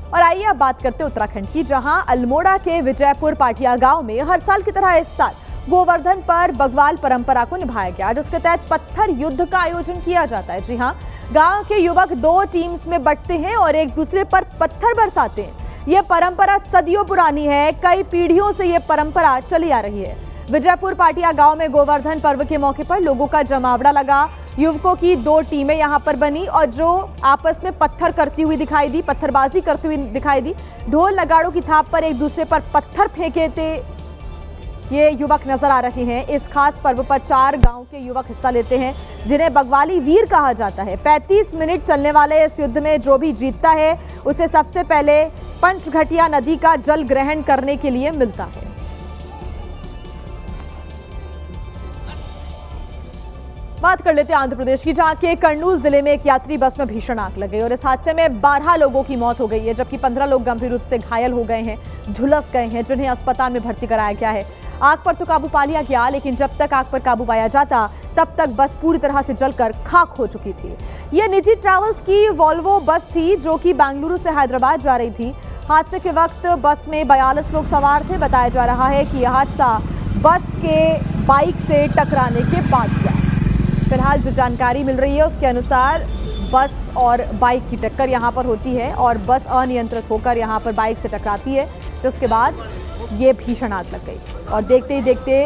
और आइए अब बात करते हैं उत्तराखंड की, जहां अल्मोड़ा के विजयपुर पाटिया गांव में हर साल की तरह इस साल गोवर्धन पर बग्वाल परंपरा को निभाया गया, जिसके तहत पत्थर युद्ध का आयोजन किया जाता है। जी हां, गांव के युवक 2 टीम्स में बंटते हैं और एक दूसरे पर पत्थर बरसाते हैं। यह परंपरा सदियों पुरानी है, कई पीढ़ियों से यह परंपरा चली आ रही है। विजयपुर पाटिया गांव में गोवर्धन पर्व के मौके पर लोगों का जमावड़ा लगा। युवकों की 2 टीमें यहां पर बनी और जो आपस में पत्थर करती हुई दिखाई दी, पत्थरबाजी करती हुई दिखाई दी। ढोल नगाड़ों की थाप पर एक दूसरे पर पत्थर फेंके थे ये युवक नजर आ रहे हैं। इस खास पर्व पर 4 गांव के युवक हिस्सा लेते हैं, जिन्हें बग्वाली वीर कहा जाता है। 35 मिनट चलने वाले इस युद्ध में जो भी जीतता है उसे सबसे पहले पंचघटिया नदी का जल ग्रहण करने के लिए मिलता है। बात कर लेते हैं आंध्र प्रदेश की, जहां के कर्नूल जिले में एक यात्री बस में भीषण आग लग गई और इस हादसे में 12 लोगों की मौत हो गई है, जबकि 15 लोग गंभीर रूप से घायल हो गए हैं, झुलस गए हैं, जिन्हें अस्पताल में भर्ती कराया गया है। आग पर तो काबू पा लिया गया, लेकिन जब तक आग पर काबू पाया जाता तब तक बस पूरी तरह से जलकर खाक हो चुकी थी। यह निजी ट्रैवल्स की वॉल्वो बस थी, जो कि बेंगलुरु से हैदराबाद जा रही थी। हादसे के वक्त बस में 42 लोग सवार थे। बताया जा रहा है कि यह हादसा बस के बाइक से टकराने के बाद हुआ। फिलहाल जो जानकारी मिल रही है उसके अनुसार बस और बाइक की टक्कर यहां पर होती है और बस अनियंत्रित होकर यहां पर बाइक से टकराती है, जिसके बाद ये भीषण आग लग गई और देखते ही देखते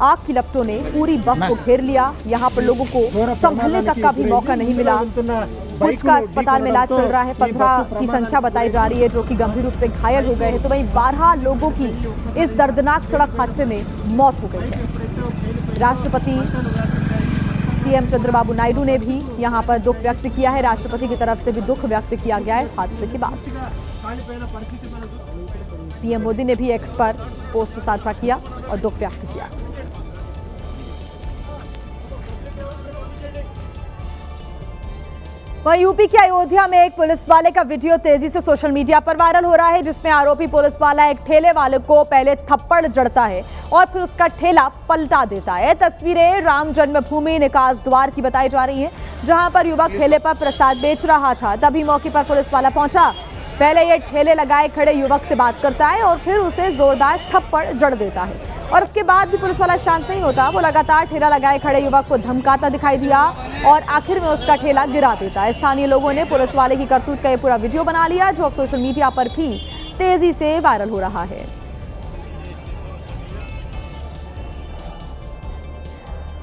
आग की लपटों ने पूरी बस को घेर लिया। यहाँ पर लोगों को संभलने तक का भी मौका नहीं मिला। कुछ का अस्पताल में इलाज चल रहा है। 15 की संख्या बताई जा रही है जो कि गंभीर रूप से घायल हो गए हैं, तो वहीं 12 लोगों की इस दर्दनाक सड़क हादसे में मौत हो गई है। राष्ट्रपति सीएम चंद्रबाबू नायडू ने भी यहां पर दुख व्यक्त किया है। राष्ट्रपति की तरफ से भी दुख व्यक्त किया गया है इस हादसे के बाद। पीएम मोदी ने भी एक्स पर पोस्ट साझा किया और दुख व्यक्त किया। वहीं यूपी के अयोध्या में एक पुलिस वाले का वीडियो तेजी से सोशल मीडिया पर वायरल हो रहा है, जिसमें आरोपी पुलिस वाला एक ठेले वाले को पहले थप्पड़ जड़ता है और फिर उसका ठेला पलटा देता है। तस्वीरें राम जन्मभूमि निकास द्वार की बताई जा रही हैं, जहां पर युवक ठेले पर प्रसाद बेच रहा था। तभी मौके पर पुलिस वाला पहुंचा। पहले ये ठेले लगाए खड़े युवक से बात करता है और फिर उसे जोरदार थप्पड़ जड़ देता है और उसके बाद भी पुलिस वाला शांत नहीं होता। वो लगातार ठेला लगाए खड़े युवक को धमकाता दिखाई दिया और आखिर में उसका ठेला गिरा देता है। स्थानीय लोगों ने पुलिस वाले की करतूत का ये पूरा वीडियो बना लिया, जो अब सोशल मीडिया पर भी तेजी से वायरल हो रहा है।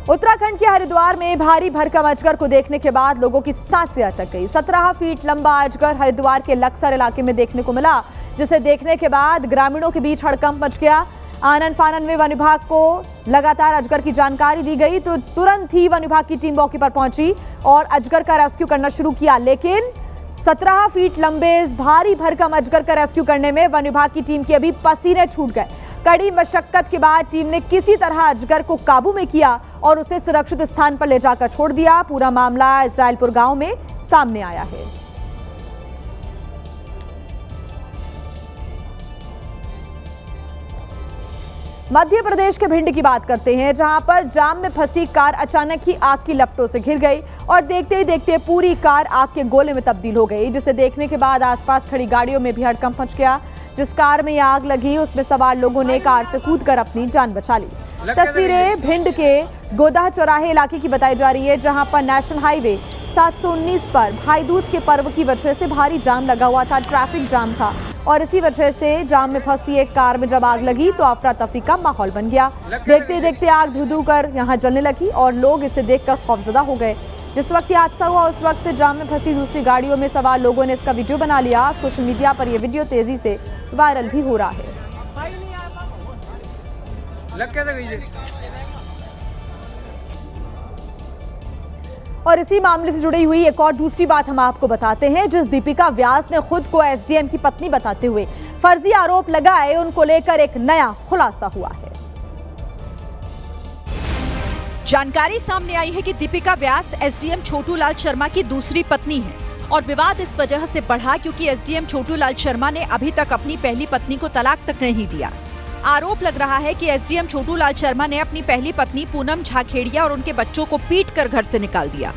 उत्तराखंड के हरिद्वार में भारी भरकम अजगर को देखने के बाद लोगों की सांसें अटक गई। 17 फीट लंबा अजगर हरिद्वार के लक्सर इलाके में देखने को मिला, जिसे देखने के बाद ग्रामीणों के बीच हड़कंप मच गया। आनन फानन में वन विभाग को लगातार अजगर की जानकारी दी गई, तो तुरंत ही वन विभाग की टीम मौके पर पहुंची और अजगर का रेस्क्यू करना शुरू किया। लेकिन 17 फीट लंबे इस भारी भरकम अजगर का रेस्क्यू करने में वन विभाग की टीम के अभी पसीने छूट गए। कड़ी मशक्कत के बाद टीम ने किसी तरह अजगर को काबू में किया और उसे सुरक्षित स्थान पर ले जाकर छोड़ दिया। पूरा मामला इस्राइलपुर गांव में सामने आया है। मध्य प्रदेश के भिंड की बात करते हैं, जहां पर जाम में फंसी कार अचानक ही आग की लपटों से घिर गई और देखते ही देखते पूरी कार आग के गोले में तब्दील हो गई, जिसे देखने के बाद आसपास खड़ी गाड़ियों में भी हड़कंप मच गया। जिस कार में यह आग लगी उसमें सवार लोगों ने कार से कूदकर अपनी जान बचा ली। तस्वीरें भिंड के गोदाह चौराहे इलाके की बताई जा रही है, जहां पर नेशनल हाईवे 719 पर भाई दूज के पर्व की वजह से भारी जाम लगा हुआ था, ट्रैफिक जाम था और इसी वजह से जाम में फंसी एक कार में जब आग लगी तो अफरा तफरी का माहौल बन गया। देखते देखते आग धू धू कर यहां जलने लगी और लोग इसे देखकर खौफजदा हो गए। जिस वक्त ये हादसा हुआ उस वक्त जाम में फंसी दूसरी गाड़ियों में सवार लोगों ने इसका वीडियो बना लिया। सोशल मीडिया पर यह वीडियो तेजी से वायरल भी हो रहा है। और इसी मामले से जुड़ी हुई एक और दूसरी बात हम आपको बताते हैं, जिस दीपिका व्यास ने खुद को एसडीएम की पत्नी बताते हुए फर्जी आरोप लगाए, उनको लेकर एक नया खुलासा हुआ है। जानकारी सामने आई है कि दीपिका व्यास एसडीएम छोटू लाल शर्मा की दूसरी पत्नी है और विवाद इस वजह से बढ़ा क्योंकि एसडीएम छोटू लाल शर्मा ने अभी तक अपनी पहली पत्नी को तलाक तक नहीं दिया। आरोप लग रहा है कि एसडीएम छोटू लाल शर्मा ने अपनी पहली पत्नी पूनम झाखेड़िया और उनके बच्चों को पीटकर घर से निकाल दिया।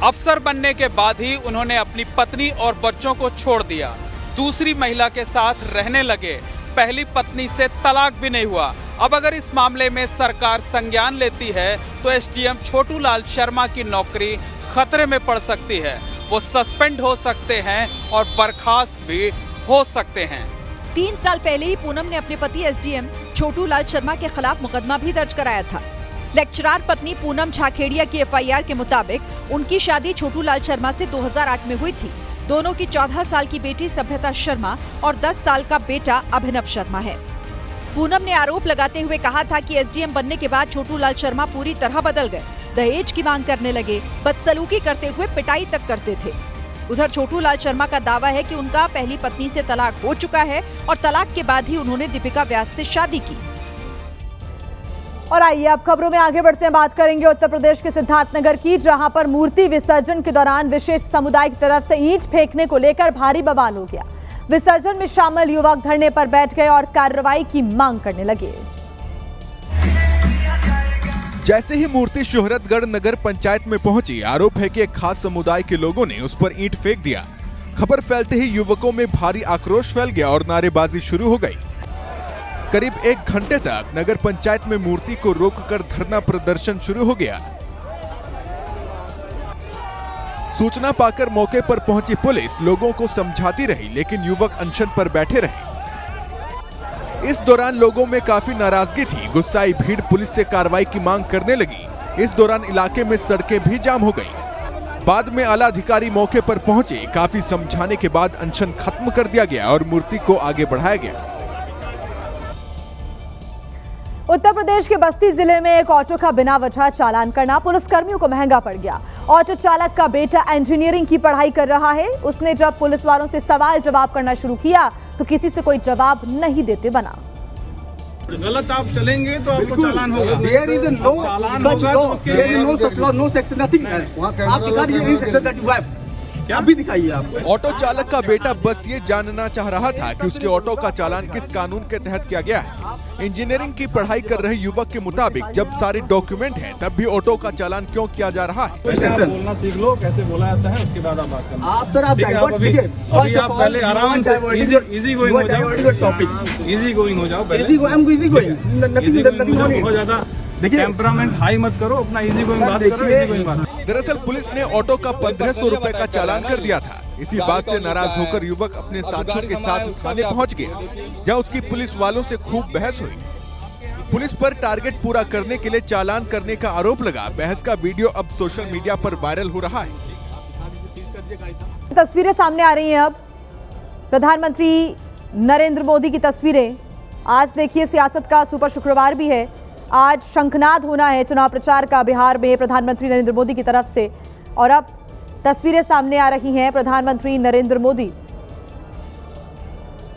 अफसर बनने के बाद ही उन्होंने अपनी पत्नी और बच्चों को छोड़ दिया। दूसरी महिला के साथ रहने लगे। पहली पत्नी से तलाक भी नहीं हुआ। अब अगर इस मामले में सरकार संज्ञान लेती है तो एसडीएम छोटू लाल शर्मा की नौकरी खतरे में पड़ सकती है। वो सस्पेंड हो सकते हैं और बर्खास्त भी हो सकते हैं। 3 साल पहले ही पूनम ने अपने पति एसडीएम छोटू लाल शर्मा के खिलाफ मुकदमा भी दर्ज कराया था। लेक्चरार पत्नी पूनम झाखेड़िया की एफआईआर के मुताबिक उनकी शादी छोटू लाल शर्मा से 2008 में हुई थी। दोनों की 14 साल की बेटी सभ्यता शर्मा और 10 साल का बेटा अभिनव शर्मा है। पूनम ने आरोप लगाते हुए कहा था कि एसडीएम बनने के बाद छोटू लाल शर्मा पूरी तरह बदल गए। दहेज की मांग करने लगे, बदसलूकी करते हुए पिटाई तक करते थे। उधर छोटू लाल शर्मा का दावा है कि उनका पहली पत्नी से तलाक हो चुका है और तलाक के बाद ही उन्होंने दीपिका व्यास से शादी की। और आइए अब खबरों में आगे बढ़ते हैं। बात करेंगे उत्तर प्रदेश के सिद्धार्थनगर की, जहां पर मूर्ति विसर्जन के दौरान विशेष समुदाय की तरफ से ईंट फेंकने को लेकर भारी बवाल हो गया। विसर्जन में शामिल युवक धरने पर बैठ गए और कार्रवाई की मांग करने लगे। जैसे ही मूर्ति शोहरतगढ़ नगर पंचायत में पहुंची, आरोप है कि एक खास समुदाय के लोगों ने उस पर ईंट फेंक दिया। खबर फैलते ही युवकों में भारी आक्रोश फैल गया और नारेबाजी शुरू हो गई। करीब 1 घंटे तक नगर पंचायत में मूर्ति को रोककर धरना प्रदर्शन शुरू हो गया। सूचना पाकर मौके पर पहुंची पुलिस लोगों को समझाती रही, लेकिन युवक अनशन पर बैठे रहे। इस दौरान लोगों में काफी नाराजगी थी। गुस्साई भीड़ पुलिस से कार्रवाई की मांग करने लगी। इस दौरान इलाके में सड़कें भी जाम हो गई। बाद में आला अधिकारी मौके पर पहुंचे। काफी समझाने के बाद अनशन खत्म कर दिया गया और मूर्ति को आगे बढ़ाया गया। उत्तर प्रदेश के बस्ती जिले में एक ऑटो का बिना वजह चालान करना पुलिसकर्मियों को महंगा पड़ गया। ऑटो चालक का बेटा इंजीनियरिंग की पढ़ाई कर रहा है। उसने जब पुलिस वालों से सवाल जवाब करना शुरू किया तो किसी से कोई जवाब नहीं देते बना। गलत आप चलेंगे तो आपको चालान होगा। There is no challan such होगा law. तो उसके There लिए is no such law, no section, nothing. आप दिखाइए any section that you have. क्या भी दिखाइए आप। ऑटो चालक का बेटा बस ये जानना चाह रहा था कि उसके ऑटो का चालान किस कानून के तहत किया गया है। इंजीनियरिंग की पढ़ाई कर रहे युवक के मुताबिक जब सारे डॉक्यूमेंट हैं तब भी ऑटो का चालान क्यों किया जा रहा है। आप बोलना सीख लो, कैसे बोला जाता है, उसके बाद आप बात करना। आप सर आप डाइवर्ट अभी आप पहले आराम से इजी गोइंग हो जाओ। टॉपिक इजी गोइंग हो जाओ। इजी गोइंग नथिंग बहुत ज्यादा देखिए टेम्परामेंट हाई मत करो, अपना इजी गोइंग बात करो। इजी गोइंग बात। दरअसल पुलिस ने ऑटो का 1500 रुपए का चालान कर दिया था। इसी बात से नाराज होकर युवक अपने साथियों के साथ थाने पहुंच गया, जहां उसकी पुलिस वालों से खूब बहस हुई। पुलिस पर टारगेट पूरा करने के लिए चालान करने का आरोप लगा। बहस का वीडियो अब सोशल मीडिया पर वायरल हो रहा है। तस्वीरें सामने आ रही हैं अब प्रधानमंत्री नरेंद्र मोदी की तस्वीरें। आज देखिए सियासत का सुपर शुक्रवार भी है। आज शंखनाद होना है चुनाव प्रचार का बिहार में प्रधानमंत्री नरेंद्र मोदी की तरफ से। और अब तस्वीरें सामने आ रही हैं। प्रधानमंत्री नरेंद्र मोदी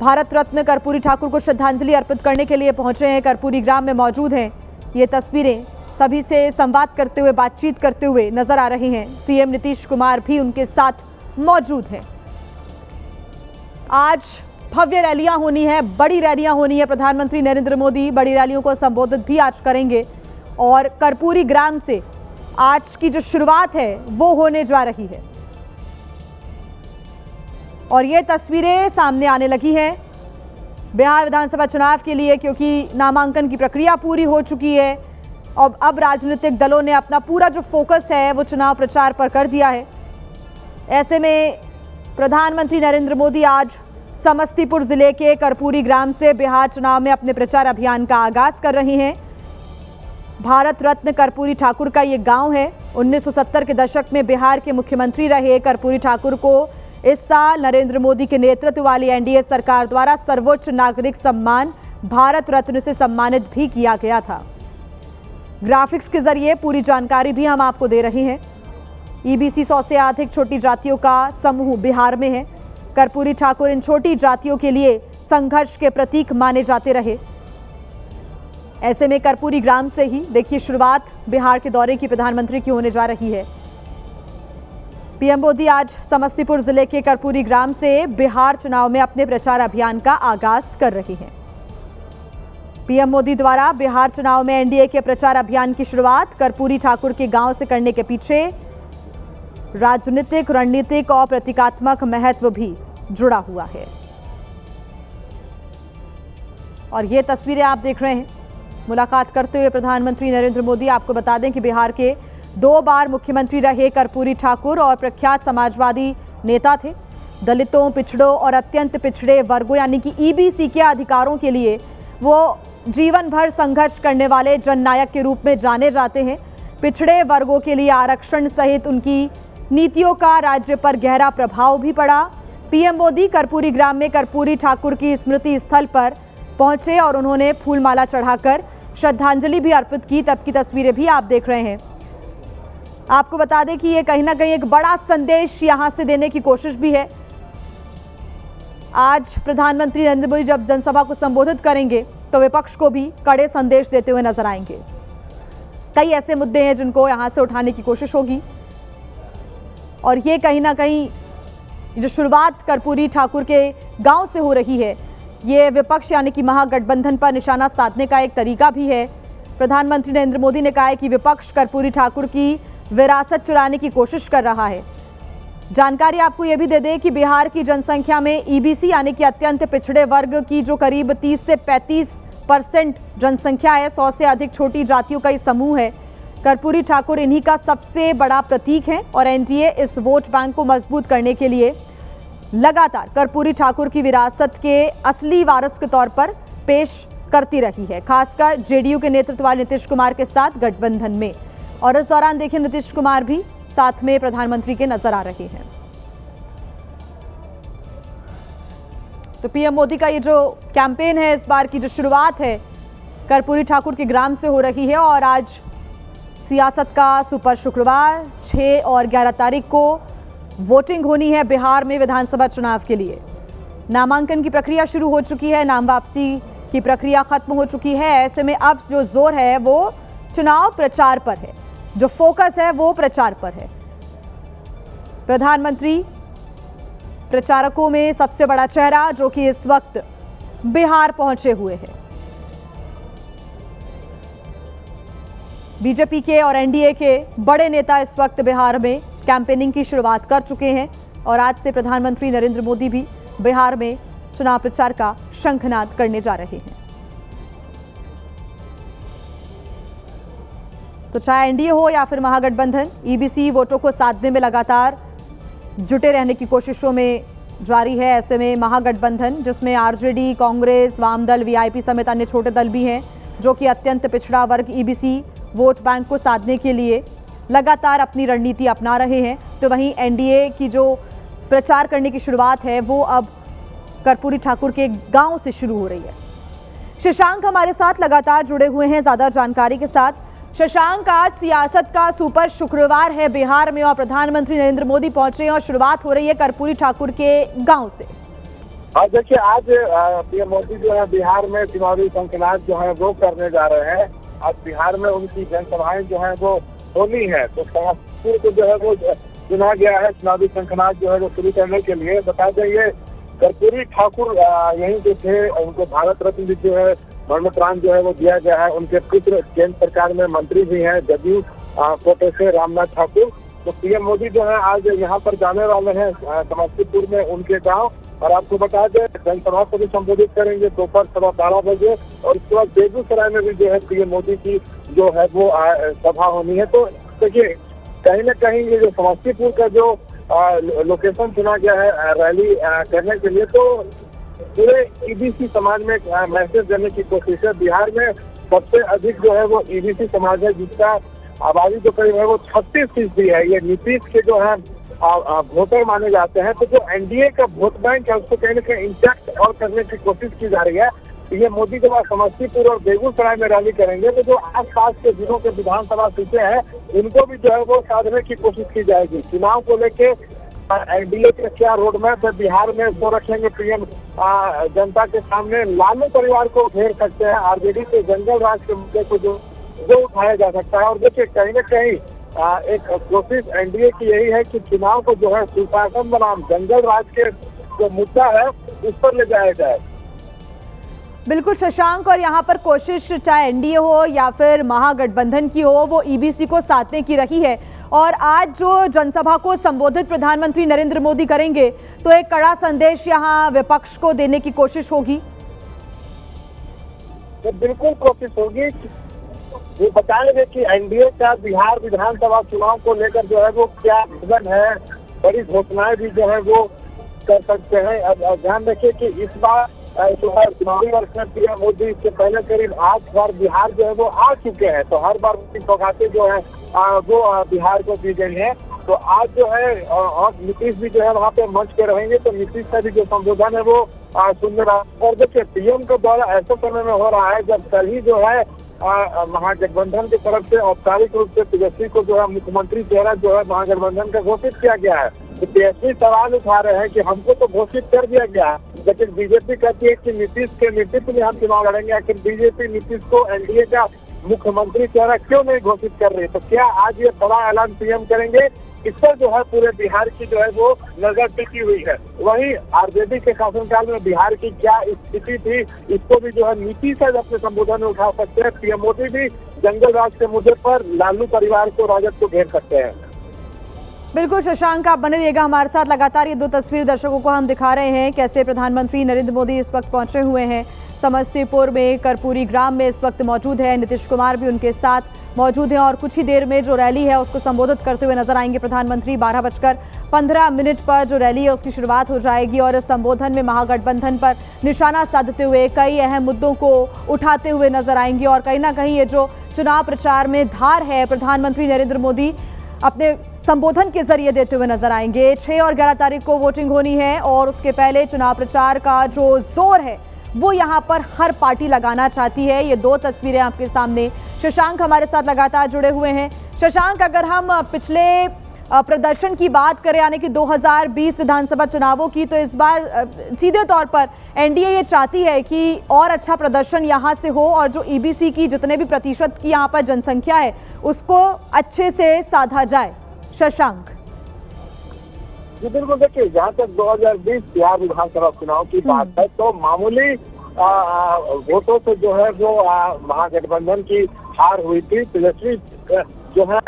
भारत रत्न कर्पूरी ठाकुर को श्रद्धांजलि अर्पित करने के लिए पहुंचे हैं। कर्पूरी ग्राम में मौजूद हैं। ये तस्वीरें सभी से संवाद करते हुए, बातचीत करते हुए नजर आ रही हैं। सीएम नीतीश कुमार भी उनके साथ मौजूद हैं। आज भव्य रैलियां होनी है, बड़ी रैलियां होनी है। प्रधानमंत्री नरेंद्र मोदी बड़ी रैलियों को संबोधित भी आज करेंगे और कर्पूरी ग्राम से आज की जो शुरुआत है वो होने जा रही है। और ये तस्वीरें सामने आने लगी हैं बिहार विधानसभा चुनाव के लिए, क्योंकि नामांकन की प्रक्रिया पूरी हो चुकी है और अब राजनीतिक दलों ने अपना पूरा जो फोकस है वो चुनाव प्रचार पर कर दिया है। ऐसे में प्रधानमंत्री नरेंद्र मोदी आज समस्तीपुर जिले के कर्पूरी ग्राम से बिहार चुनाव में अपने प्रचार अभियान का आगाज कर रहे हैं। भारत रत्न कर्पूरी ठाकुर का ये गांव है। 1970 के दशक में बिहार के मुख्यमंत्री रहे कर्पूरी ठाकुर को इस साल नरेंद्र मोदी के नेतृत्व वाली एनडीए सरकार द्वारा सर्वोच्च नागरिक सम्मान भारत रत्न से सम्मानित भी किया गया था। ग्राफिक्स के जरिए पूरी जानकारी भी हम आपको दे रहे हैं। ईबीसी 100 से अधिक छोटी जातियों का समूह बिहार में है। कर्पूरी ठाकुर इन छोटी जातियों के लिए संघर्ष के प्रतीक माने जाते रहे। ऐसे में कर्पूरी ग्राम से ही देखिए शुरुआत बिहार के दौरे की प्रधानमंत्री की होने जा रही है। पीएम मोदी आज समस्तीपुर जिले के कर्पूरी ग्राम से बिहार चुनाव में अपने प्रचार अभियान का आगाज कर रहे हैं। पीएम मोदी द्वारा बिहार चुनाव में एनडीए के प्रचार अभियान की शुरुआत कर्पूरी ठाकुर के गांव से करने के पीछे राजनीतिक, रणनीतिक और प्रतीकात्मक महत्व भी जुड़ा हुआ है। और ये तस्वीरें आप देख रहे हैं। मुलाकात करते हुए प्रधानमंत्री नरेंद्र मोदी, आपको बता दें कि बिहार के 2 बार मुख्यमंत्री रहे कर्पूरी ठाकुर और प्रख्यात समाजवादी नेता थे। दलितों, पिछड़ों और अत्यंत पिछड़े वर्गों यानी कि ईबीसी के अधिकारों के लिए वो जीवन भर संघर्ष करने वाले जननायक के रूप में जाने जाते हैं। पिछड़े वर्गों के लिए आरक्षण सहित उनकी नीतियों का राज्य पर गहरा प्रभाव भी पड़ा। पीएम मोदी कर्पूरी ग्राम में कर्पूरी ठाकुर की स्मृति स्थल पर पहुंचे और उन्होंने फूलमाला चढ़ाकर श्रद्धांजलि भी अर्पित की। तब की तस्वीरें भी आप देख रहे हैं। आपको बता दें कि ये कहीं ना कहीं एक बड़ा संदेश यहां से देने की कोशिश भी है। आज प्रधानमंत्री नरेंद्र मोदी जब जनसभा को संबोधित करेंगे तो विपक्ष को भी कड़े संदेश देते हुए नजर आएंगे। कई ऐसे मुद्दे हैं जिनको यहां से उठाने की कोशिश होगी और ये कहीं ना कहीं जो शुरुआत कर्पूरी ठाकुर के गांव से हो रही है, ये विपक्ष यानी कि महागठबंधन पर निशाना साधने का एक तरीका भी है। प्रधानमंत्री नरेंद्र मोदी ने कहा है कि विपक्ष कर्पूरी ठाकुर की विरासत चुराने की कोशिश कर रहा है। जानकारी आपको यह भी दे दें कि बिहार की जनसंख्या में ईबीसी यानी कि अत्यंत पिछड़े वर्ग की जो करीब 30 से 35% जनसंख्या है, 100 से अधिक छोटी जातियों का ये समूह है। कर्पूरी ठाकुर इन्हीं का सबसे बड़ा प्रतीक है और एनडीए इस वोट बैंक को मजबूत करने के लिए लगातार कर्पूरी ठाकुर की विरासत के असली वारिस के तौर पर पेश करती रही है, खासकर जेडीयू के नेतृत्व वाले नीतीश कुमार के साथ गठबंधन में। और इस दौरान देखिए नीतीश कुमार भी साथ में प्रधानमंत्री के नजर आ रहे हैं। तो पीएम मोदी का ये जो कैंपेन है, इस बार की जो शुरुआत है कर्पूरी ठाकुर के ग्राम से हो रही है और आज सियासत का सुपर शुक्रवार 6 और 11 तारीख को वोटिंग होनी है बिहार में विधानसभा चुनाव के लिए। नामांकन की प्रक्रिया शुरू हो चुकी है, नाम वापसी की प्रक्रिया खत्म हो चुकी है। ऐसे में अब जो जोर है वो चुनाव प्रचार पर है, जो फोकस है वो प्रचार पर है। प्रधानमंत्री प्रचारकों में सबसे बड़ा चेहरा जो कि इस वक्त बिहार पहुंचे हुए हैं। बीजेपी के और एनडीए के बड़े नेता इस वक्त बिहार में कैंपेनिंग की शुरुआत कर चुके हैं और आज से प्रधानमंत्री नरेंद्र मोदी भी बिहार में चुनाव प्रचार का शंखनाद करने जा रहे हैं। तो चाहे एनडीए हो या फिर महागठबंधन, ईबीसी वोटों को साधने में लगातार जुटे रहने की कोशिशों में जारी है। ऐसे में महागठबंधन जिसमें आरजेडी, कांग्रेस, वामदल, वीआईपी समेत अन्य छोटे दल भी हैं जो कि अत्यंत पिछड़ा वर्ग ईबीसी वोट बैंक को साधने के लिए लगातार अपनी रणनीति अपना रहे हैं। तो वहीं एनडीए की जो प्रचार करने की शुरुआत है वो अब कर्पूरी ठाकुर के गांव से शुरू हो रही है। शशांक हमारे साथ लगातार जुड़े हुए हैं ज़्यादा जानकारी के साथ। शशांक, आज सियासत का सुपर शुक्रवार है बिहार में और प्रधानमंत्री नरेंद्र मोदी पहुंचे हैं और शुरुआत हो रही है कर्पूरी ठाकुर के गांव से। और देखिए, आज पीएम मोदी जो है बिहार में चुनावी शंखनाद जो है वो करने जा रहे हैं। आज बिहार में उनकी जनसभाएं जो है वो होनी है, तो समस्तीपुर को जो है वो चुना गया है चुनावी शंखनाद जो है वो शुरू करने के लिए। बता दें ये कर्पूरी ठाकुर यहीं जो थे, उनको भारत रत्न जो है मरणोपरांत जो है वो दिया गया है। उनके पुत्र केंद्र सरकार में मंत्री भी हैं, जदयू कोटे से रामनाथ ठाकुर। तो पीएम मोदी जो है आज यहाँ पर जाने वाले हैं समस्तीपुर में उनके गांव। और आपको बता दें जनसभा को भी संबोधित करेंगे दोपहर 12:15 बजे और उसके बाद बेगूसराय में भी जो है पीएम मोदी की जो है वो सभा होनी है। तो देखिए, कहीं न कहीं ये जो समस्तीपुर का जो लोकेशन चुना गया है रैली करने के लिए, तो पूरे ईबीसी समाज में मैसेज देने की कोशिश है। बिहार में सबसे अधिक जो है वो ईबीसी समाज है, जिसका आबादी जो करीब है वो 36% है। ये नीतीश के जो है वोटर माने जाते हैं। तो जो एनडीए का वोट बैंक है उसको कहीं न कहीं इंटैक्ट और करने की कोशिश की जा रही है। पीएम मोदी जब समस्तीपुर और बेगूसराय में रैली करेंगे तो जो आसपास के जिलों के विधानसभा सीटें हैं उनको भी जो है वो साधने की कोशिश की जाएगी। चुनाव को लेके एनडीए के क्या रोड मैप है बिहार में, उसको रखेंगे पीएम जनता के सामने। लालू परिवार को घेर सकते हैं, आरजेडी के जंगल राज के मुद्दे को जो उठाया जा सकता है। और देखिए, कहीं न कहीं एक कोशिश एनडीए की यही है कि चुनाव को जो है सुशासन बनाम जंगल राज के जो मुद्दा है उस पर ले जाया जाए। बिल्कुल शशांक, और यहाँ पर कोशिश चाहे एनडीए हो या फिर महागठबंधन की हो, वो ईबीसी को साधने की रही है। और आज जो जनसभा को संबोधित प्रधानमंत्री नरेंद्र मोदी करेंगे तो एक कड़ा संदेश यहाँ विपक्ष को देने की कोशिश होगी। तो बिल्कुल कोशिश होगी। ये बताएंगे कि एनडीए का बिहार विधानसभा चुनाव को लेकर जो है वो क्या विजन है, बड़ी घोषणाएं भी जो है वो कर सकते हैं। अब ध्यान रखिए कि इस बार जो है चुनावी वर्ष में पीएम मोदी इससे पहले करीब 8 बार बिहार जो है वो आ चुके हैं, तो हर बार उनकी सौगातें जो है वो बिहार को दी गई है। तो आज जो है और नीतीश भी जो है वहाँ पे मंच पे रहेंगे, तो नीतीश का भी जो संबोधन है वो सुनने रहा। और देखिए पीएम का दौरा ऐसे समय में हो रहा है जब कल ही जो है महागठबंधन की तरफ से औपचारिक रूप से तेजस्वी को जो है मुख्यमंत्री चेहरा जो है महागठबंधन का घोषित किया गया है। तो तेजस्वी सवाल उठा रहे हैं कि हमको तो घोषित कर दिया गया है, लेकिन बीजेपी कहती है कि नीतीश के नेतृत्व में हम चुनाव लड़ेंगे। आखिर बीजेपी नीतीश को एनडीए का मुख्यमंत्री चेहरा क्यों नहीं घोषित कर रही है? तो क्या आज ये बड़ा ऐलान पीएम करेंगे? इस पर जो है पूरे बिहार की जो है वो नजर टिकी हुई है। वहीं आरजेडी के शासनकाल में बिहार की क्या स्थिति थी, इसको भी जो है नीतीश अपने संबोधन में उठा सकते हैं। पीएम मोदी भी जंगल राज के मुद्दे पर लालू परिवार को, राजद को घेर सकते हैं। बिल्कुल शशांक, आप बने रहिएगा हमारे साथ। लगातार ये 2 तस्वीर दर्शकों को हम दिखा रहे हैं कैसे प्रधानमंत्री नरेंद्र मोदी इस वक्त पहुंचे हुए हैं समस्तीपुर में कर्पूरी ग्राम में इस वक्त मौजूद है। नीतीश कुमार भी उनके साथ मौजूद हैं और कुछ ही देर में जो रैली है उसको संबोधित करते हुए नजर आएंगे प्रधानमंत्री। 12:15 पर जो रैली है उसकी शुरुआत हो जाएगी और इस संबोधन में महागठबंधन पर निशाना साधते हुए कई अहम मुद्दों को उठाते हुए नजर आएंगे। और कहीं ना कहीं ये जो चुनाव प्रचार में धार है प्रधानमंत्री नरेंद्र मोदी अपने संबोधन के जरिए देते हुए नजर आएंगे। 6 और 11 तारीख को वोटिंग होनी है और उसके पहले चुनाव प्रचार का जो जोर है वो यहाँ पर हर पार्टी लगाना चाहती है। ये 2 तस्वीरें आपके सामने। शशांक हमारे साथ लगातार जुड़े हुए हैं। शशांक, अगर हम पिछले प्रदर्शन की बात करें यानी कि 2020 विधानसभा चुनावों की, तो इस बार सीधे तौर पर एनडीए ये चाहती है कि और अच्छा प्रदर्शन यहाँ से हो और जो ईबीसी की जितने भी प्रतिशत की यहाँ पर जनसंख्या है उसको अच्छे से साधा जाए। शशांक जी बिल्कुल, देखिए जहाँ तक 2020 बिहार विधानसभा चुनाव की बात है तो मामूली वोटों से जो है वो महागठबंधन की हार हुई थी। तेजस्वी जो है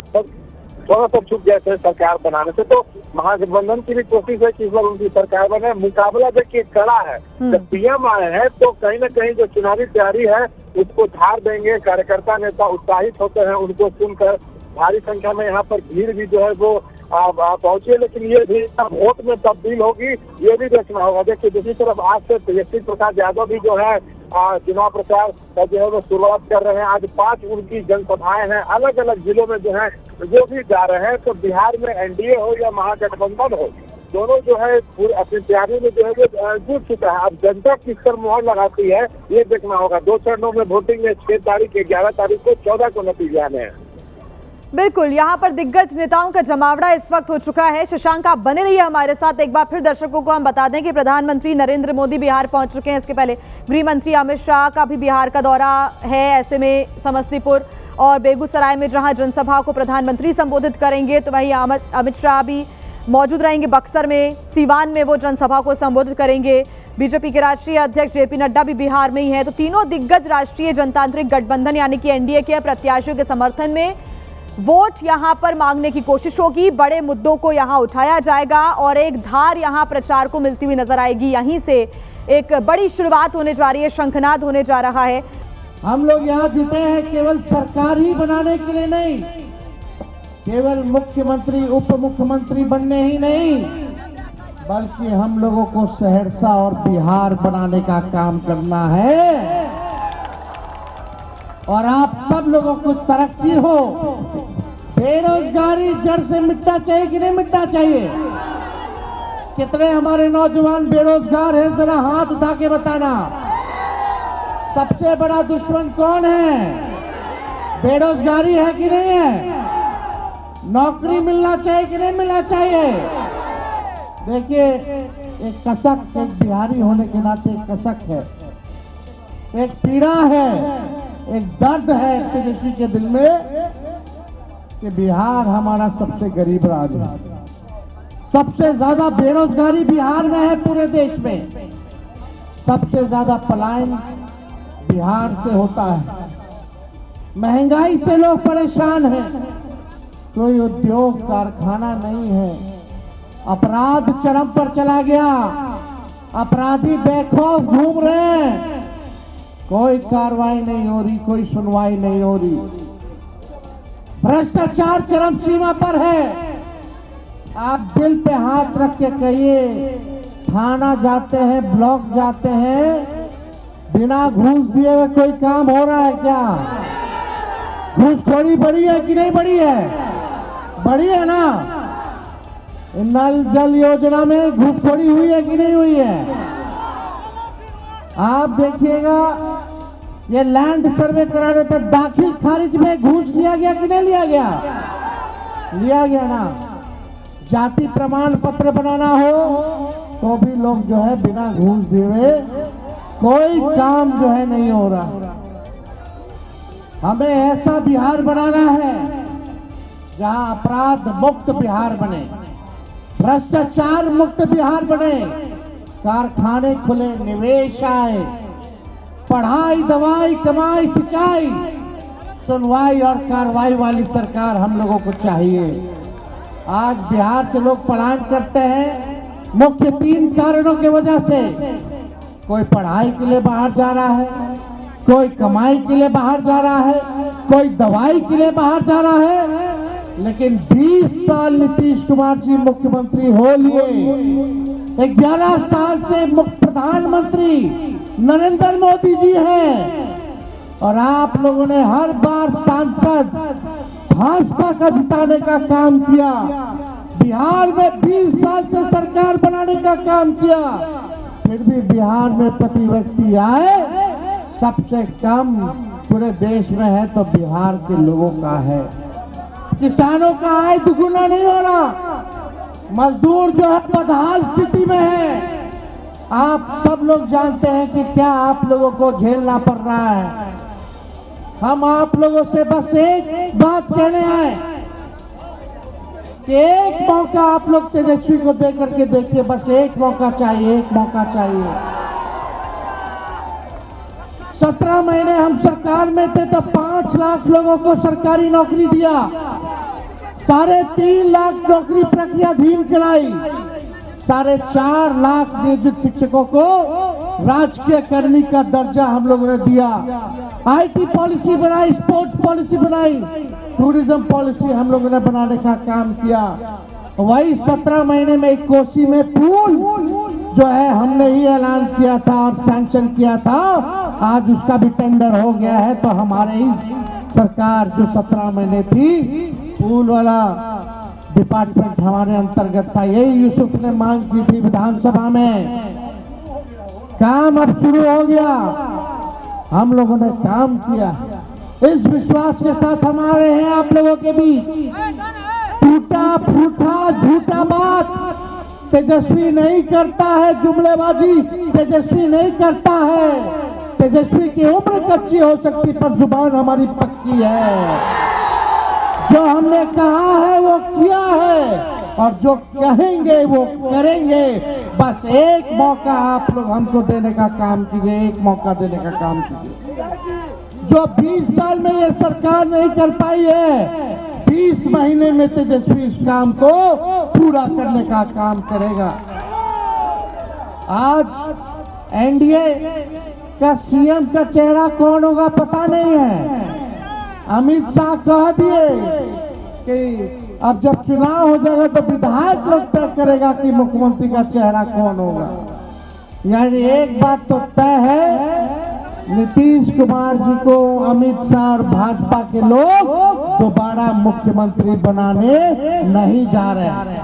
थोड़ा सा चुप गए थे सरकार बनाने से, तो महागठबंधन की भी कोशिश है कि इस बार उनकी सरकार बने। मुकाबला देखिए कड़ा है। जब पीएम आए हैं तो कहीं ना कहीं जो चुनावी तैयारी है उसको धार देंगे। कार्यकर्ता नेता उत्साहित होते हैं उनको सुनकर। भारी संख्या में यहाँ पर भीड़ भी जो है वो पहुंची, लेकिन ये भी वोट में तब्दील होगी ये भी देखना होगा। देखिए दूसरी तरफ आज से तेजस्वी प्रसाद यादव भी जो है चुनाव प्रचार का जो है वो शुरुआत कर रहे हैं। आज 5 उनकी जनसभाएं हैं अलग अलग जिलों में जो है वो भी जा रहे हैं। तो बिहार में एनडीए हो या महागठबंधन हो, दोनों जो है पूरी अपनी तैयारी में जो है वो जुट चुका है। अब जनता किस पर मुहर लगाती है ये देखना होगा। 2 चरणों में वोटिंग में 6 तारीख, 11 तारीख को, 14 को नतीजे आने हैं। बिल्कुल, यहाँ पर दिग्गज नेताओं का जमावड़ा इस वक्त हो चुका है। शशांक, आप बने रहिए हमारे साथ। एक बार फिर दर्शकों को हम बता दें कि प्रधानमंत्री नरेंद्र मोदी बिहार पहुंच चुके हैं। इसके पहले गृह मंत्री अमित शाह का भी बिहार का दौरा है। ऐसे में समस्तीपुर और बेगूसराय में जहां जनसभा को प्रधानमंत्री संबोधित करेंगे तो वहीं अमित शाह भी मौजूद रहेंगे। बक्सर में, सीवान में वो जनसभा को संबोधित करेंगे। बीजेपी के राष्ट्रीय अध्यक्ष जेपी नड्डा भी बिहार में ही है। तो तीनों दिग्गज राष्ट्रीय जनतांत्रिक गठबंधन यानी कि एनडीए के प्रत्याशियों के समर्थन में वोट यहां पर मांगने की कोशिश होगी। बड़े मुद्दों को यहां उठाया जाएगा और एक धार यहां प्रचार को मिलती हुई नजर आएगी। यहीं से एक बड़ी शुरुआत होने जा रही है, शंखनाद होने जा रहा है। हम लोग यहाँ जुटे हैं केवल सरकार ही बनाने के लिए नहीं, केवल मुख्यमंत्री उप मुख्यमंत्री बनने ही नहीं, बल्कि हम लोगों को सहरसा और बिहार बनाने का काम करना है। और आप सब लोगों को तरक्की हो, बेरोजगारी जड़ से मिटना चाहिए कि नहीं मिटना चाहिए? कितने हमारे नौजवान बेरोजगार हैं, जरा हाथ उठा के बताना। सबसे बड़ा दुश्मन कौन है? बेरोजगारी है कि नहीं है? नौकरी मिलना चाहिए कि नहीं मिलना चाहिए? देखिए, एक कसक, एक बिहारी होने के नाते एक कसक है, एक पीड़ा है, एक दर्द है तेजस्वी के दिल में कि बिहार हमारा सबसे गरीब राज्य है। सबसे ज्यादा बेरोजगारी बिहार में है पूरे देश में। सबसे ज्यादा पलायन बिहार से होता है। महंगाई से लोग परेशान हैं, कोई उद्योग कारखाना नहीं है। अपराध चरम पर चला गया, अपराधी बेखौफ घूम रहे हैं, कोई कार्रवाई नहीं हो रही, कोई सुनवाई नहीं हो रही। भ्रष्टाचार चरम सीमा पर है। आप दिल पे हाथ रख के कहिए, थाना जाते हैं, ब्लॉक जाते हैं, बिना घूस दिए हुए कोई काम हो रहा है क्या? घूसखोरी बढ़ी है कि नहीं बढ़ी है? बढ़ी है ना? नल जल योजना में घूसखोरी हुई है कि नहीं हुई है? आप देखिएगा, ये लैंड सर्वे कराने तक दाखिल खारिज में घूस लिया गया कि नहीं लिया गया? लिया गया ना। जाति प्रमाण पत्र बनाना हो तो भी लोग जो है बिना घूस दिए कोई काम जो है नहीं हो रहा। हमें ऐसा बिहार बनाना है जहां अपराध मुक्त बिहार बने, भ्रष्टाचार मुक्त बिहार बने, कारखाने खुले, निवेश आए, पढ़ाई, दवाई, कमाई, सिंचाई, सुनवाई और कार्रवाई वाली सरकार हम लोगों को चाहिए। आज बिहार से लोग पलायन करते हैं मुख्य 3 कारणों की वजह से। कोई पढ़ाई के लिए बाहर जा रहा है, कोई कमाई के लिए बाहर जा रहा है, कोई दवाई के लिए बाहर जा रहा है। लेकिन 20 साल नीतीश कुमार जी मुख्यमंत्री हो लिए, 11 साल से प्रधानमंत्री नरेंद्र मोदी जी हैं, और आप लोगों ने हर बार सांसद भाजपा का जिताने का काम किया। बिहार में 20 साल से सरकार बनाने का काम किया, फिर भी बिहार में प्रति व्यक्ति आय सबसे कम पूरे देश में है तो बिहार के लोगों का है। किसानों का आय दुगुना नहीं हो रहा, मजदूर जो है बदहाल स्थिति में है। आप सब लोग जानते हैं कि क्या आप लोगों को झेलना पड़ रहा है। हम आप लोगों से बस एक बात कहने आए कि एक मौका आप लोग तेजस्वी को दे करके देखिए, बस एक मौका चाहिए, एक मौका चाहिए। 17 महीने हम सरकार में थे तो 5 लाख लोगों को सरकारी नौकरी दिया, 3.5 लाख नौकरी प्रक्रियाधीन कराई, 4.5 लाख नियोजित शिक्षकों को राजकीय कर्मी का दर्जा हम लोगों ने दिया, IT पॉलिसी बनाई, स्पोर्ट्स पॉलिसी बनाई, टूरिज्म पॉलिसी हम लोगों ने बनाने का काम किया। वही 17 महीने में एक कोसी में पुल जो है हमने ही ऐलान किया था और सैंक्शन किया था, आज उसका भी टेंडर हो गया है। तो हमारे ही सरकार जो 17 महीने थी, पुल वाला डिपार्टमेंट हमारे अंतर्गत था, यही यूसुफ ने मांग की थी विधानसभा में। काम अब शुरू हो गया, हम लोगों ने काम किया। इस विश्वास के साथ हम आ रहे हैं आप लोगों के बीच। टूटा फूटा झूठा बात तेजस्वी नहीं करता है, जुमलेबाजी तेजस्वी नहीं करता है। तेजस्वी की उम्र कच्ची हो सकती पर जुबान हमारी पक्की है। जो हमने कहा है वो किया है और जो कहेंगे वो करेंगे। बस एक मौका आप लोग हमको देने का काम कीजिए, एक मौका देने का काम कीजिए। जो 20 साल में ये सरकार नहीं कर पाई है, 20 महीने में तेजस्वी इस काम को पूरा करने का काम करेगा। आज एनडीए का सीएम का चेहरा कौन होगा पता नहीं है। अमित शाह कह दिए कि अब जब चुनाव हो जाएगा तो विधायक लोग तय करेगा कि मुख्यमंत्री का चेहरा कौन होगा। यानी एक बात तो तय है, नीतीश कुमार जी को अमित शाह और भाजपा के लोग दोबारा मुख्यमंत्री बनाने नहीं जा रहे।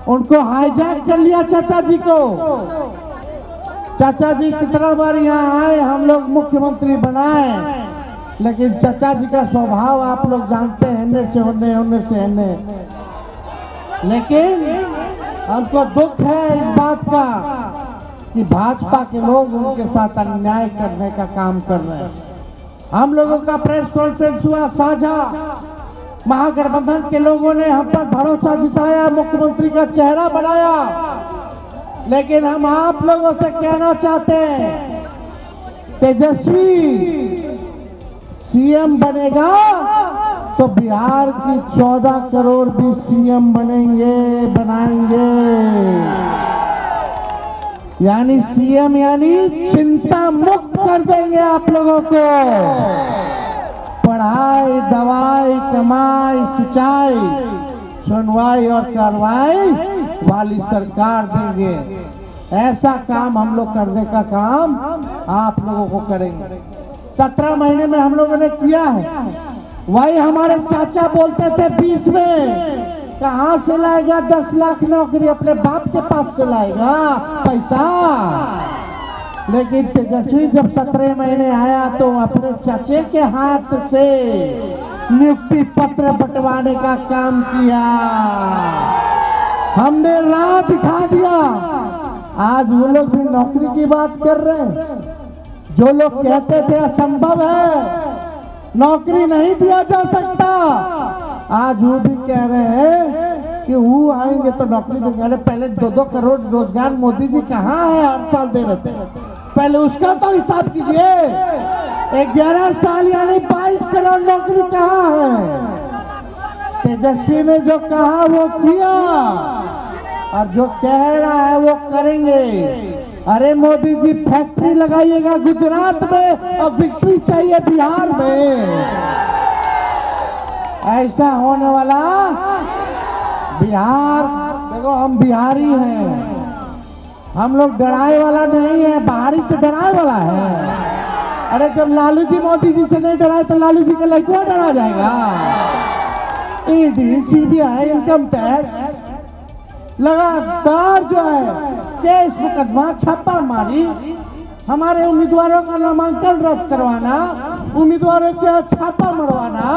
उनको हाईजैक कर लिया चाचा जी को। चाचा जी कितना बार यहाँ आए, हम लोग मुख्यमंत्री बनाए, लेकिन चाचा जी का स्वभाव आप लोग जानते हैं, इन्ने से होने, होने से होने। लेकिन हमको दुख है इस बात का कि भाजपा के लोग उनके साथ अन्याय करने का काम कर रहे हैं। हम लोगों का प्रेस कॉन्फ्रेंस हुआ साझा, महागठबंधन के लोगों ने हम पर भरोसा जताया, मुख्यमंत्री का चेहरा बनाया। लेकिन हम आप लोगों से कहना चाहते हैं, तेजस्वी सीएम बनेगा तो बिहार की 14 करोड़ भी सीएम बनेंगे, बनाएंगे। यानी सीएम यानी चिंता मुक्त कर देंगे आप लोगों को। पढ़ाई, दवाई, कमाई, सिंचाई, सुनवाई और कार्रवाई वाली सरकार देंगे। ऐसा काम हम लोग करने का काम आप लोगों को करेंगे। 17 महीने में हम लोगों ने किया है। वही हमारे चाचा बोलते थे 20 में कहां से लाएगा 10 लाख नौकरी, अपने बाप के पास से लाएगा पैसा। लेकिन तेजस्वी जब 17 महीने आया तो अपने चाचे के हाथ से नियुक्ति पत्र बंटवाने का काम किया। हमने राह दिखा दिया। आज वो लोग भी नौकरी की बात कर रहे हैं। जो लोग कहते थे असंभव है, नौकरी नहीं दिया जा सकता, आज वो भी कह रहे हैं कि वो आएंगे तो नौकरी देंगे। अरे पहले 2-2 करोड़ रोजगार मोदी जी कहाँ है, 8 साल दे रहे थे, पहले उसका तो हिसाब कीजिए। 11 साल यानी 22 करोड़ नौकरी कहाँ है? तेजस्वी ने जो कहा वो किया और जो कह रहा है वो करेंगे। अरे मोदी जी फैक्ट्री लगाइएगा गुजरात में और विक्ट्री चाहिए बिहार में। ऐसा होने वाला बिहार, देखो हम बिहारी हैं, हम लोग डराए वाला नहीं है, बाहरी से डराए वाला है। अरे जब लालू जी मोदी जी से नहीं डराए तो लालू जी के लड़का डरा जाएगा। ईडी, सीबीआई, इनकम टैक्स लगातार जो है केस मुकदमा, छापा मारी, हमारे उम्मीदवारों का नामांकन रद्द करवाना, उम्मीदवारों के छापा मरवाना।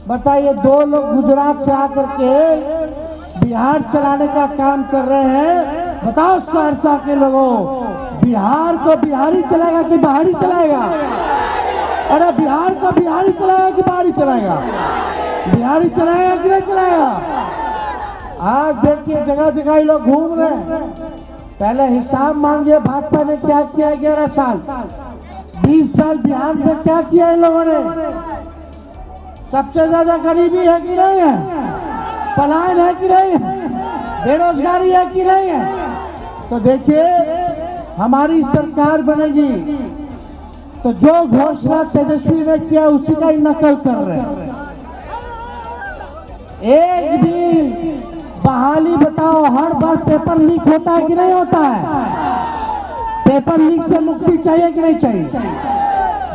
बताइए 2 लोग गुजरात से आकर के बिहार चलाने का काम कर रहे हैं। बताओ सहरसा के लोगों, बिहार को बिहारी चलाएगा कि बाहरी चलाएगा? अरे बिहार को बिहारी चलाएगा कि बाहरी चलाएगा? बिहारी चलाएगा कि नहीं चलाएगा? आज देखिए जगह जगह ये लोग घूम रहे हैं। पहले हिसाब मांगिए भाजपा ने क्या किया 11 साल, 20 साल बिहार में क्या किया इन लोगों ने? सबसे ज्यादा गरीबी है कि नहीं है? पलायन है कि नहीं है? बेरोजगारी है कि नहीं है? तो देखिए हमारी सरकार बनेगी तो जो घोषणा तेजस्वी ने किया उसी का ही नकल कर रहे हैं। एक भी बहाली बताओ, हर बार पेपर लीक होता है कि नहीं होता है? पेपर लीक से मुक्ति चाहिए कि नहीं चाहिए?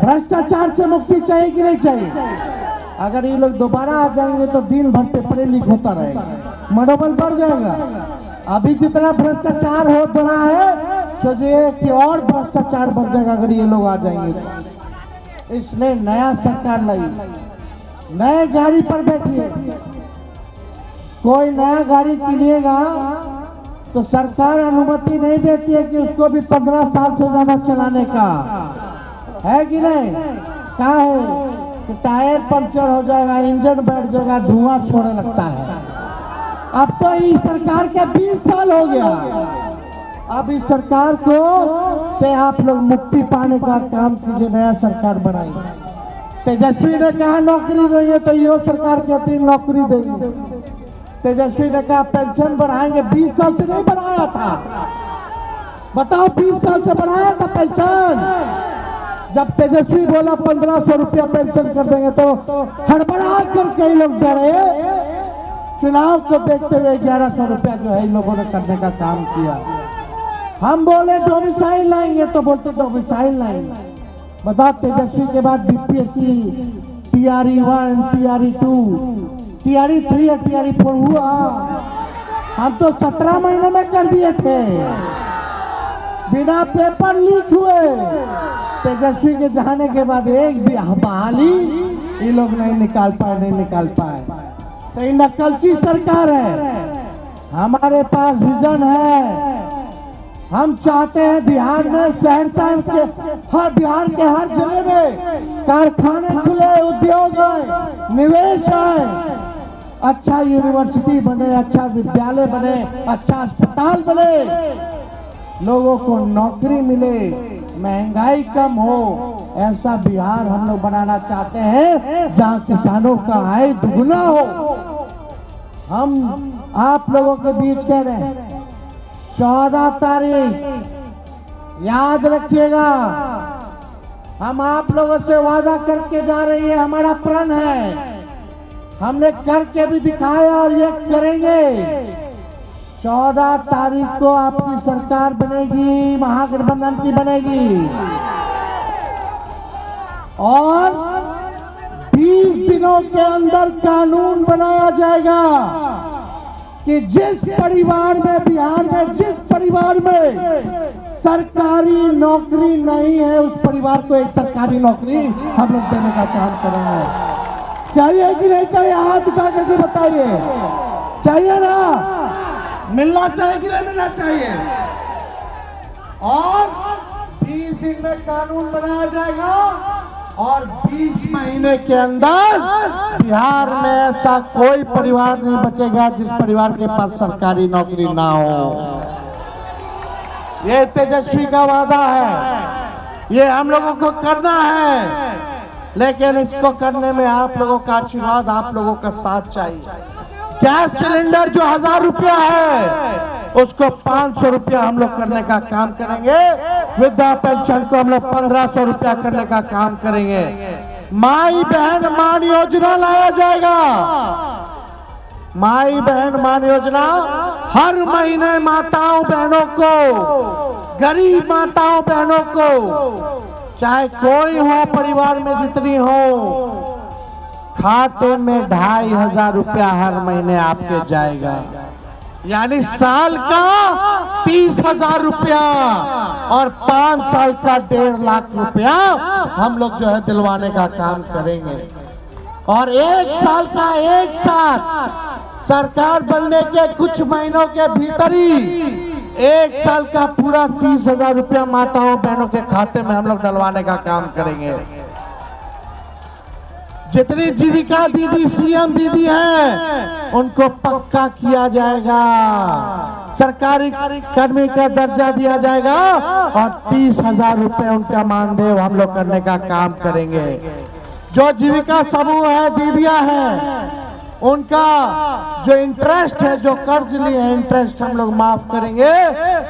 भ्रष्टाचार से मुक्ति चाहिए कि नहीं चाहिए? अगर ये लोग दोबारा आ जाएंगे तो दिन भर पेपर लीक होता रहेगा, मनोबल बढ़ जाएगा। अभी जितना भ्रष्टाचार हो बढ़ा है तो ये कि और भ्रष्टाचार बढ़ जाएगा अगर ये लोग आ जाएंगे तो। इसलिए नया सरकार लाई, नए गाड़ी पर बैठिए। कोई नया गाड़ी किनेगा तो सरकार अनुमति नहीं देती है कि उसको भी 15 साल से ज्यादा चलाने का, है कि नहीं? क्या है कि टायर पंचर हो जाएगा, इंजन बैठ जाएगा, धुआं छोड़ने लगता है। अब तो इस सरकार के 20 साल हो गया। अब इस सरकार को से आप लोग मुक्ति पाने का काम कीजिए, नया सरकार बनाई। तेजस्वी ने कहा नौकरी देंगे तो यो सरकार कहती है नौकरी देंगे। तेजस्वी ने कहा पेंशन बढ़ाएंगे, 20 साल से नहीं बढ़ाया था। बताओ 20 साल से बढ़ाया था पेंशन? जब तेजस्वी बोला 1500 रुपया पेंशन कर देंगे तो हड़बड़ा कर कई लोग डरे। चुनाव को देखते हुए 1100 रुपया जो है इन लोगों ने करने का काम किया। हम बोले डोमिसाइल लाएंगे तो बोलते डोमिसाइल लाएंगे। बताओ तेजस्वी के बाद बीपीएससी, TRE1, TRE2, TRE3 और TRE4 हुआ। हम तो 17 महीने में कर दिए थे बिना पेपर लीक हुए। तेजस्वी के जाने के बाद एक भी बहाली ये लोग नहीं निकाल पाए। तो ये नकलची सरकार है। हमारे पास विजन है। हम चाहते हैं बिहार में सहरसा के बिहार के हर जिले में कारखाने खुले, उद्योग है, निवेश है, अच्छा यूनिवर्सिटी बने, अच्छा विद्यालय बने, अच्छा अस्पताल बने, लोगों को नौकरी मिले, महंगाई कम हो। ऐसा बिहार हम लोग बनाना चाहते हैं जहां किसानों का आय दुगुना हो। हम आप लोगों के बीच कह रहे हैं 14 तारीख याद रखिएगा, हम आप लोगों से वादा करके जा रही है, हमारा प्रण है, हमने करके भी दिखाया और ये करेंगे। 14 तारीख को आपकी सरकार बनेगी, महागठबंधन की बनेगी, और 20 दिनों के अंदर कानून बनाया जाएगा कि जिस परिवार में, बिहार में जिस परिवार में सरकारी नौकरी नहीं है, उस परिवार को एक सरकारी नौकरी हम लोग देने का काम करेंगे। चाहिए कि नहीं चाहिए? हाथ उठा करके बताइए। चाहिए ना? मिलना चाहिए कि नहीं मिलना चाहिए? और 20 दिन में कानून बनाया जाएगा और 20 महीने के अंदर बिहार में ऐसा कोई परिवार नहीं बचेगा जिस परिवार के पास सरकारी नौकरी ना हो। ये तेजस्वी का वादा है, ये हम लोगों को करना है, लेकिन इसको करने में आप लोगों का आशीर्वाद, आप लोगों का साथ चाहिए। गैस सिलेंडर जो 1000 रुपया है, उसको 500 रुपया हम लोग करने का काम करेंगे। वृद्धा पेंशन को हम लोग 1500 रुपया करने का काम करेंगे। माई बहन मान योजना लाया जाएगा। माई बहन मान योजना हर महीने माताओं बहनों को, गरीब माताओं बहनों को, चाहे कोई हो परिवार में जितनी हो, खाते में 2500 रुपया हर महीने आपके जाएगा। यानी साल का 30,000 रुपया और 5 साल का 1.5 लाख रुपया हम लोग जो है दिलवाने का काम करेंगे। और 1 साल का एक साथ सरकार बनने के कुछ महीनों के भीतर ही 1 साल का पूरा 30,000 रुपया माताओं बहनों के खाते में हम लोग डलवाने का काम करेंगे। जितनी जीविका दीदी, सीएम दीदी हैं, उनको पक्का किया जाएगा, सरकारी कर्मी का दर्जा दिया जाएगा और 30,000 रुपए उनका मानदेय हम लोग करने का काम करेंगे। जो जीविका समूह है, दीदियां हैं, उनका जो इंटरेस्ट है, जो कर्ज लिए हैं, इंटरेस्ट हम लोग माफ करेंगे।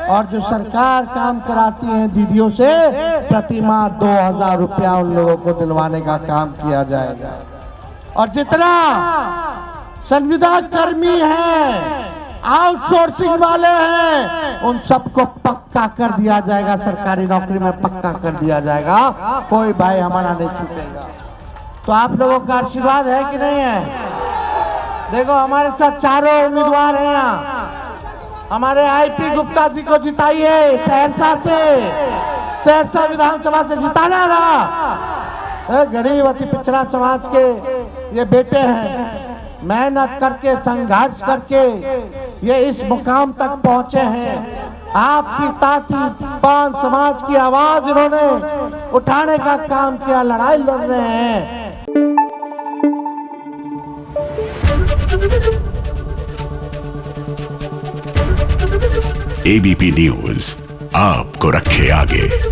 और जो सरकार काम कराती है दीदियों से, प्रति माह 2000 रुपया उन लोगों को दिलवाने का काम किया जाएगा। और जितना संविदा कर्मी है, आउटसोर्सिंग वाले हैं, उन सबको पक्का कर दिया जाएगा, सरकारी नौकरी में पक्का कर दिया जाएगा। कोई भाई हमारा नहीं छूटेगा। तो आप लोगों का आशीर्वाद है कि नहीं है? देखो हमारे साथ चारों उम्मीदवार हैं यहाँ। हमारे आईपी गुप्ता जी को जिताइए सहरसा से, सहरसा विधानसभा से जिताना ना। गरीब अति पिछड़ा समाज के ये बेटे हैं, मेहनत करके, संघर्ष करके ये इस मुकाम तक पहुंचे हैं। आपकी ताती पान समाज की आवाज इन्होंने उठाने का काम किया, लड़ाई लड़ रहे हैं। एबीपी न्यूज आपको रखे आगे।